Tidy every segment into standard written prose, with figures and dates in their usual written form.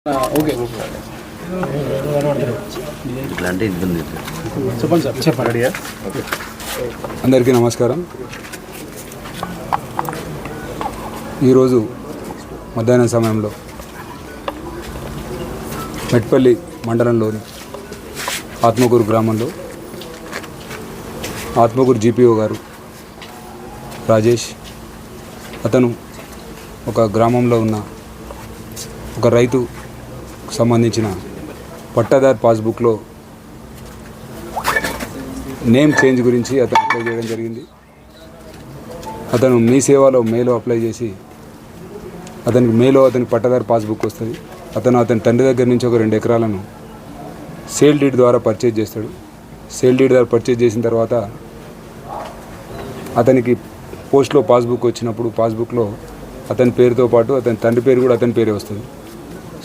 Okay ఇట్లాంటి ఇబ్బంది చెప్పండి సార్ చెప్పండి. అందరికీ నమస్కారం. ఈరోజు మధ్యాహ్నం సమయంలో మెట్పల్లి మండలంలోని ఆత్మకూరు గ్రామంలో ఆత్మకూరు జీపీఓ గారు రాజేష్ అతను ఒక గ్రామంలో ఉన్న ఒక రైతు సంబంధించిన పట్టాదార్ పాస్బుక్లో నేమ్ చేంజ్ గురించి అతను అప్లై చేయడం జరిగింది. అతను మీ సేవలో మేలో అప్లై చేసి అతనికి పట్టాదార్ పాస్బుక్ వస్తుంది. అతని తండ్రి దగ్గర నుంచి ఒక 2 ఎకరాలను సేల్ డీడ్ ద్వారా పర్చేజ్ చేస్తాడు. సేల్ డీడ్ ద్వారా పర్చేజ్ చేసిన తర్వాత అతనికి పోస్ట్లో పాస్బుక్ వచ్చినప్పుడు పాస్బుక్లో అతని పేరుతో పాటు అతని తండ్రి పేరు కూడా అతని పేరే వస్తుంది.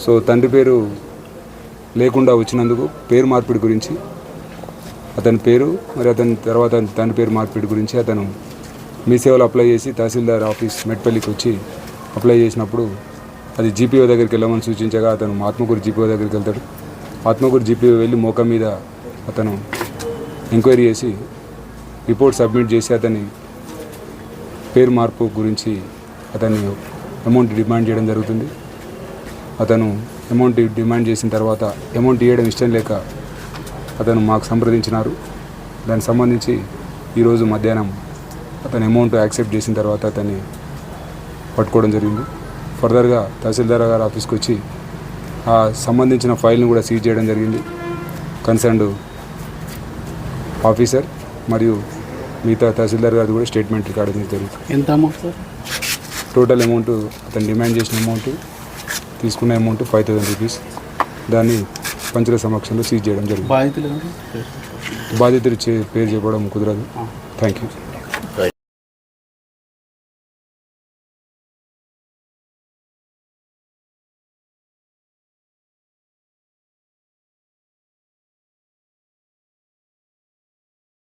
సో తండ్రి పేరు లేకుండా వచ్చినందుకు పేరు మార్పిడి గురించి అతని పేరు మరి అతని తర్వాత తండ్రి పేరు మార్పిడి గురించి అతను మీ సేవలో అప్లై చేసి తహసీల్దార్ ఆఫీస్ మెట్పల్లికి వచ్చి అప్లై చేసినప్పుడు అది జీపీఓ దగ్గరికి వెళ్ళమని సూచించగా అతను ఆత్మకూరు జీపీఓ దగ్గరికి వెళ్తాడు. ఆత్మకూరు జీపీఓ వెళ్ళి మోకం మీద అతను ఎంక్వైరీ చేసి రిపోర్ట్ సబ్మిట్ చేసి అతని పేరు మార్పు గురించి అతన్ని అమౌంట్ డిమాండ్ చేయడం జరుగుతుంది. అతను అమౌంట్ డిమాండ్ చేసిన తర్వాత అమౌంట్ ఇవ్వడం ఇష్టం లేక అతను మాకు సంప్రదించినారు. దానికి సంబంధించి ఈరోజు మధ్యాహ్నం అతను అమౌంట్ యాక్సెప్ట్ చేసిన తర్వాత అతన్ని పట్టుకోవడం జరిగింది. ఫర్దర్గా తహసీల్దార్ గారి ఆఫీస్కి వచ్చి ఆ సంబంధించిన ఫైల్ని కూడా సీజ్ చేయడం జరిగింది. కన్సర్న్డ్ ఆఫీసర్ మరియు మిగతా తహసీల్దార్ గారు కూడా స్టేట్మెంట్ రికార్డ్ అనేది జరుగుతుంది. ఎంత అమౌంట్ సార్? టోటల్ అమౌంట్ అతను డిమాండ్ చేసిన అమౌంట్ తీసుకున్న అమౌంట్ 5,000 రూపీస్. దాన్ని పంచుల సమక్షంలో సీజ్ చేయడం జరిగింది. బాధితులు పేరు చెప్పడం కుదరదు. Thank you.